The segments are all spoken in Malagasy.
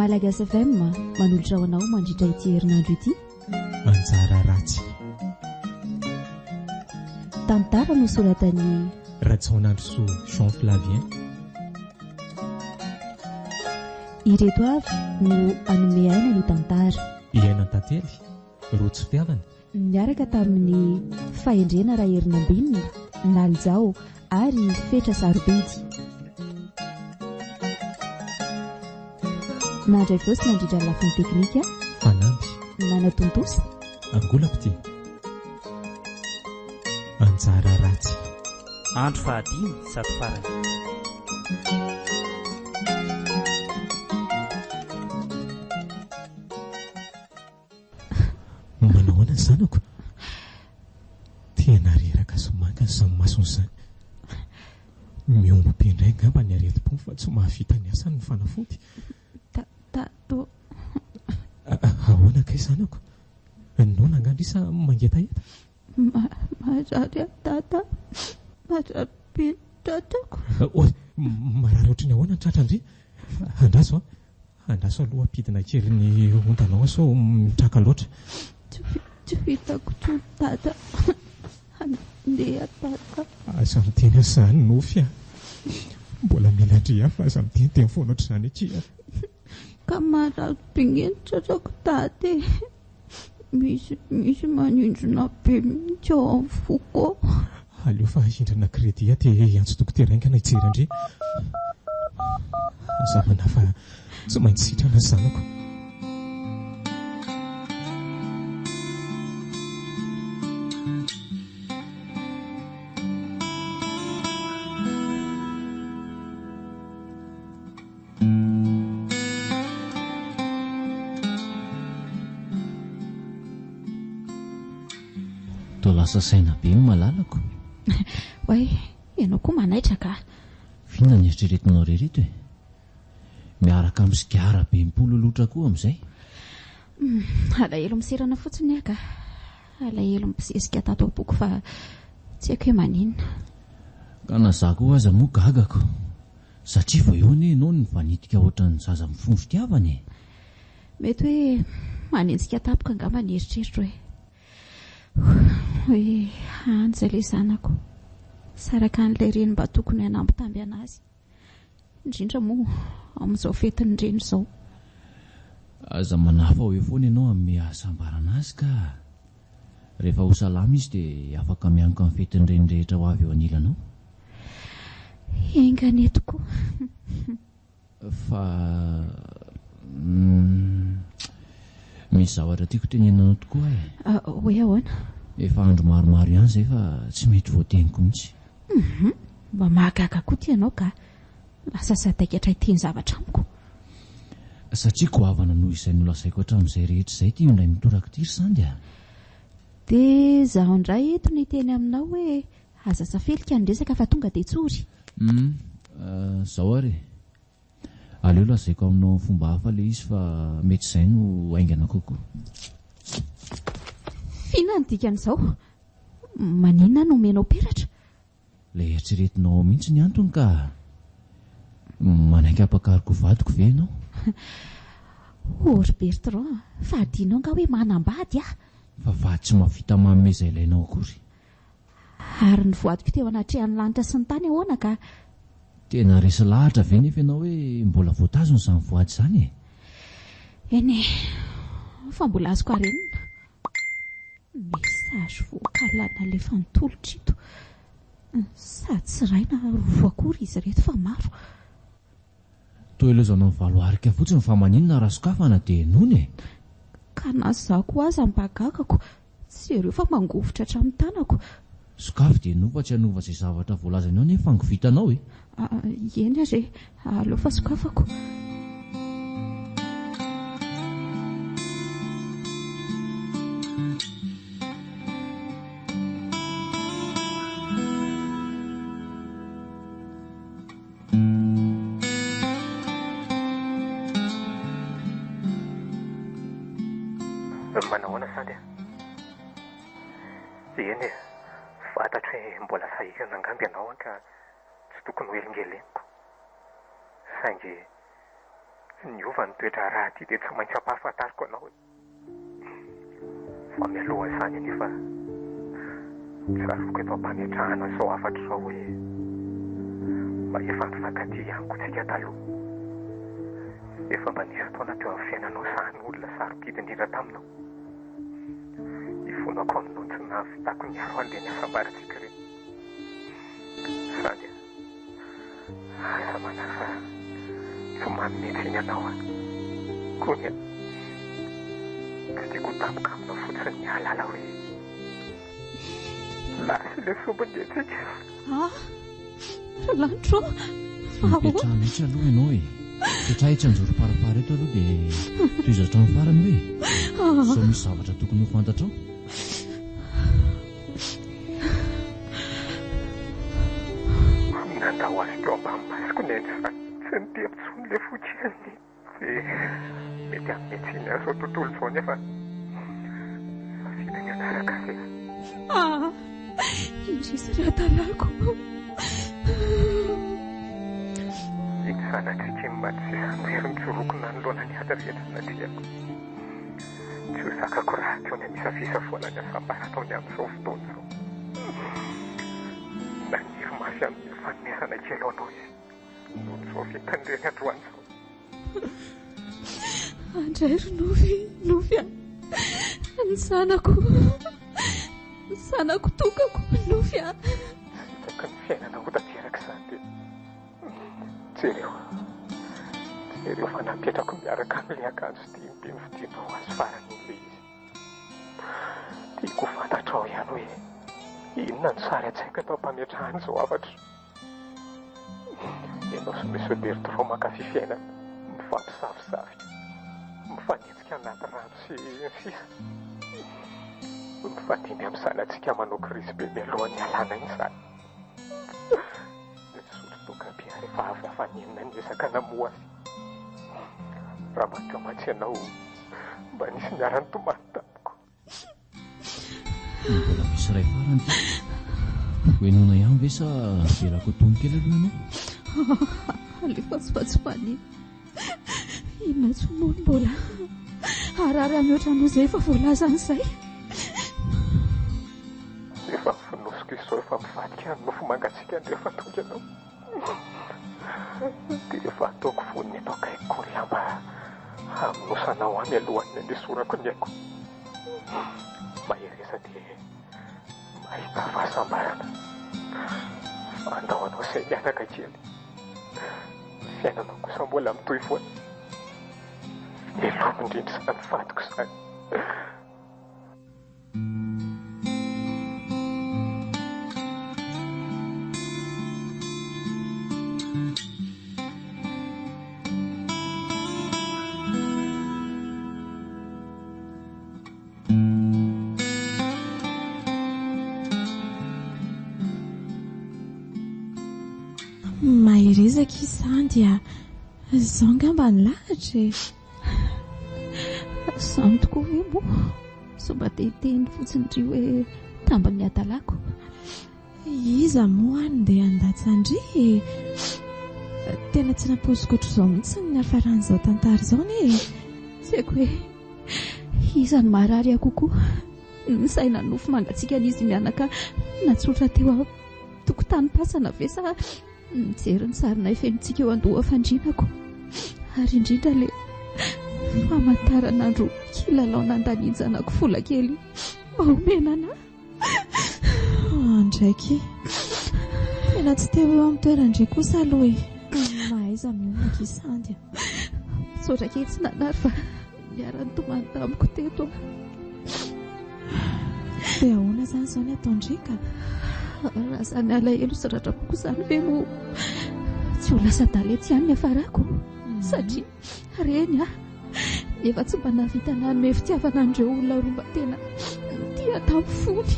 Malagasy FM manolotra ho anao mandritra ity herinandro ity. Anjara ratsy. Tantara nosoratan'ny Ratsaonandro Soa Jean Flavien. Ireto avy no anome aina ny tantara. Iaina tantely, rotsy fiavana. Niaraka tamin'ny fahendrena Raherinambinina, Nalzao ary Fetra Sarobidy. Mandray voasy nandrindra ny lafiny teknika Fanamby Nanatontosa Angolapity. Anjara ratsy. Andro fahadimy zato farany. Manahoana ny zanako? Tena reraka somanga ny samimasony izany. Miombo be indray angamba ny aretim-po fa tsy mahavita ny asany ny fanafody. Ahoana kay zanako? Nona angandrisa mangetaheta? Marary tata, marary be tatako. Marary ohatrany ahoana ny tratrandry? Andraso aloha ampidina kely ny ontanao sao mitraka loatra. Tsy vitako tsony tata, andeha tata. Aza miteny izany nofy. Mbola mila andria fa aza miteny foana ohatr'izany akia. Ka marary be ngeny tratrako tate. Misy manindrona be mihitsy ao amin'ny foko. Aleo fa hindrana kredia dia antso dokotera ingana hijery andre. Azavana fa tsy maintsy sitrana zanako. Lasa saina be malalako. Way, ianao koa manaitra ka. Fina ny eritreretinao rereto e. Miaraka amin'ny sigara be mipololotra koa amin'izay. Alahelo miserana fotsiny aka. Alahelo mpisesika tato boky fa tsy haiko hoe maninona. Ka na za koa aza moa gagako. Satria vao eo anie ianao ny vanitika ohatran'ny zaza mifonso-tiavany. Mety hoe manenjika tapoka angamba ny eritreritro hoe anja ilay zanako. Saraka an'ilay reny mba tokony hanamby tamby anazy. Indrindra moa amin'izao fetiny reny izao. Aza manafa hoe foana ianao amin'ny asambarana azy ka rehefa ho salama izy dia afaka mianka amin'ny fetiny reny rehetra ho avy eo anilanao. Engany eto koa. Fa misy zavatra tiako tenenanao tokoa e. Hoe ahoana? Efa andro maromaro ihany izay fa tsy mety voateniko mihitsy. Mba mahagaga koa ty ianao ka lasa sadaikatra hiteny zavatra amiko. Satria goavana noho izay nolazaiko hatramin'izay rehetra izay tia indray mitoraka tiry sandy a. Dia zaho indray eto ny teny aminao hoe aza safelika ny resaka fa tonga dia tsory. Zao ary aleo lazaiko aminao fomba hafa ilay izy fa mety izay no aingana kokoa. Fina ny dikan'izao. Maninona no omenao peratra? Ilay eritreretinao mihitsy ny antony ka manaingam-pakariko vadiko ve ianao? Ory Bertrand, fa adinao nga hoe manambady ah. Fa vady tsy mahavita manome izay ilainao akory. Ary ny voadiko teo anatrehan'ny lanitra sy ny tany ahoana ka? Tena resy lahatra ve nefa ianao hoe mbola voatazona izany voady izany e? Eny fa mbola azoko arenina. Mesazy voakalana ilay fanontolotra ito. Sady tsy iray na roa akory izy reto fa maro. Toa ilazana ny valo arika fotsiny fa maninona raha sokafana dia nono e. Ka na zako aza mba gagako, tsy ireo fa mangovotra hatramin'ny tanako. Sokafy dia nova tsy hanova izay zavatra voalazanao nefa angovitanao e. Eny ary aleo fa sokafako. Manahoana sandy? Eny fantatra hoe mbola sahirana angamba ianao ka tsy tokony ho elingeleniko. Saingy niova ny toetra raha ty dia tsy maintsy ampahafantariko anao. Fa mialoha izany anefa saroko eto am-pametrahana izao afatra izao hoe mba efa nifankatia ihany koa tsika taloha. Efa mba nisy taona teo amin'ny fiainanao sahany olona sarobidy indrindra taminao. Ifonako aminao tsy nahavitako niaro an'ilay niasam-barantsika ireny. Sady aza manafa tsy manonetsiny anao konya tsy tiako tapoka aminao fotsiny ny halala hoe lasy ilay fombonjetsika. Lantro mipetraha mihitsy aloha ianao e. Petraha itsy anjoro parapara eto aloha dia toizatra ny farany hoe sao misy zavatra tokony ho fantatrao. Nandao azy teo ambany masiko ny enjany tsy nitepitsony ilay fotsiany dia mety amin'ny metsiny azao tontolo izao nefa safidiny anaraka azy. Indrisy ratalako. Iny sanatsika ny matsisany hery mitsorokona ny loana ny ady rehetra natriako. Tsy ho zakako raha teo ny misafisa foana ny asambara ataony amin'izao fotoana izao. Naniry mafy amin'ny fanomezana kely anao izy noho n'izao vitany reny androany izao. Andray Novy ny sanako tokako Novy. Sitaka ny fiainana ho tanteraka izany dia jereo fa napetrako miaraka amin'ilay akanjo tiany be mividinao azy farany olona izy. Tiako fantatrao ihany hoe inona ny sary an-tsaika atao ampametrahany izao afatra. Ianao sy misy Bertrand mankafy fiainana mifampisavosavy, mifanetsika anaty rano sy ny sisa. Mifandimy amin'ny zanantsika manao krisy be mialohan'ny alana iny izany. Sototoka-pia rehefa avy hafanenina ny ezaka namoa azy. Raha mateo mantsy ianao mba nisy niarany tomany tamiko. Mbola misy ray farany ty. Hoenona ihany ve sa velako tony kely aloha ianao? Alefatsifatsifany inona tsy mono mbola arary mihoatra an'izay efa voalazan'izay. Efa finosiko izao efa mivadika ny nofo mangatsika ny rehefa tonga ianao. Dia efa ataoko voniny atao kaikoko lamba haminosanao any alohan'ny andesorako ny aiko. Mahereza dia mahita fahasambarana. Andao anao izay mianaka kely. Fiainanao kosa mbola mitohy foana. Velomo indrindra izany fadiko izany. Mahirezaka izany dia izao ngamba ny lahatra e. Izany tokoa hoe moa so mba tehitehiny fotsiny ry hoe tambany adalako. Iza moa any dia andatsandry tena tsy naposiko ohatr'izao mihitsy ny hafaran'izao tantara izao ne. Tsy haiko hoe iza ny marary akokoa. Misaina nofo mangatsika n'izy mianaka natsotra teo tokotany pasana ve sa mijery ny sarina efenitsika eo andoha fandrinako. Ary indrindra ilay famantaran'andro kilalao nandaninjanako fola kely mahomenana. Ndraiky tena tsy teo eo amin'ny toerandray kosa aloha e. Mahaiza mionaka isandy. Tsotra kely tsy nanary fa niara-ny tomany tamiko teto. Dia ahoana izany izao ny ataondrika? Raha izany alahelo sy radrapoko izany ve moa tsy ho lasa daletsy ihany ny hafarako. Satria reny efa tsy mba navita nanome fitiavana andreo olona roa mba tena tia tamin'ny fony.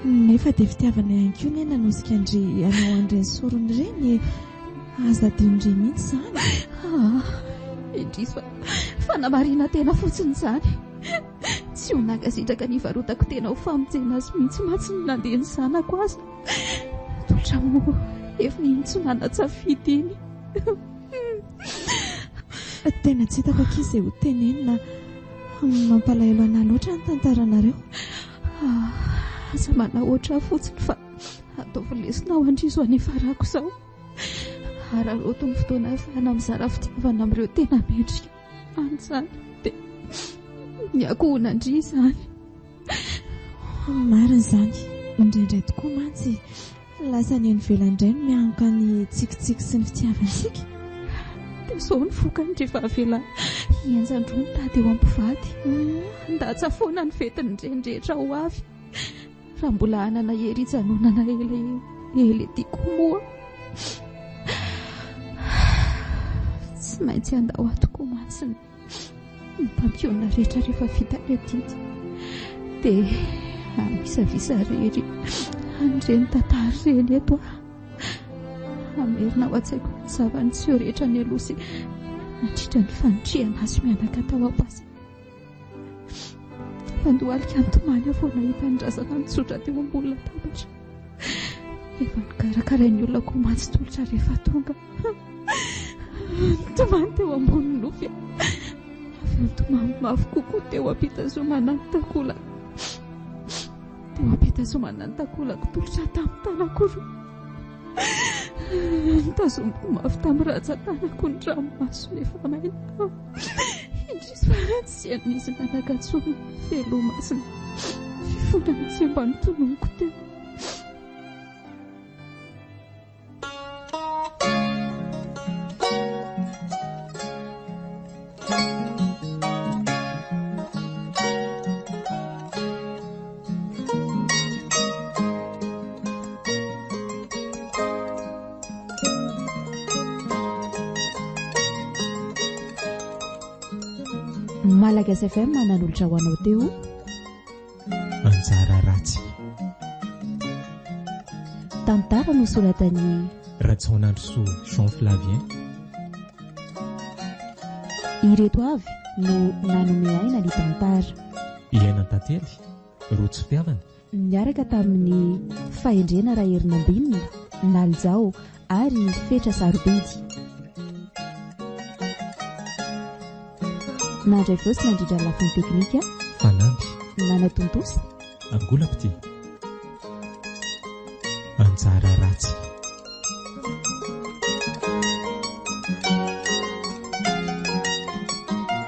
Nefa dia fitiavana ihany koa ny nanosika andry anao andreny sorony ireny aza diondry mihitsy izany. Indrisy fa namarina tena fotsiny izany. Tsy ho nangasitraka ny varotako tena ho famonjena azy mihitsy matsiny nandeha ny zanako azy. Totra moa efa nitsy nanatsafidy iny. Tena tsy hitako ankizy izay ho tenenina mampalahelo anahy loatra ny tantaranareo. Aza manao oatra fotsiny fa ataovy lesona ao andrizo any farako izao. Araroto ny fotoana ahafahana mizara fitiavana amin'ireo tena mendrika an'izany dia miankohonandry izany. Marina izany, indraindray tokoa mantsy lasa ny enivelandray no mianka ny tsikitsiky sy ny fitiavantsika. Dia izao ny vokany rehefa avela hianjandro ny tady eo ampivady. Ndatsa foana ny vetiny ndrendrehetra ho avy. Raha mbola hanana hery hijanonana ele tiako moa. Tsy maintsy andao atoko mantsy ny mpampiona rehetra rehefa vita ilay didy. Dia amisavisa rery an'ireny tantara ireny eto amerina ao an-tsaiko ny zavany tsy eo rehetra ny aloha sy nandritra ny fanotrihana azy mianaka tao am-pasy. Fandohalika nitomany aho vao nahita ny razana mitsotra teo ambony latabatra. Efa nikarakarain'ny olona koa mantsy tolotra rehefa tonga. Nitomany teo ambony lofy. Avy nitomany mafy kokoa teo ampitazomana ny takolako. Teo ampitazomana ny takolako tolotra tamin'ny tanako roa. Nitazomiko mafy tamin'ny ratsan-tanako ny ranomaso nefa maina. Indrisy farantsy an'izy nanakatsony veloma sy ny fifonana tsy mba nitononiko teo. Malagasy FM manan'olotra ho anao teo Anjara ratsy. Tantara nosoratan'ny Ratsaonandrosoa Jean Flavien. Ireto avy no nanome aina ny tantara. Iaina tantely, roa tsy fiavana. Niaraka tamin'ny fahendrena Raherinambinina, Naljao ary Fetra Sarobidy. Nandray veo sy nandrindra ny lafiny teknika Fanamby nanatontosa Angolapity. Anjara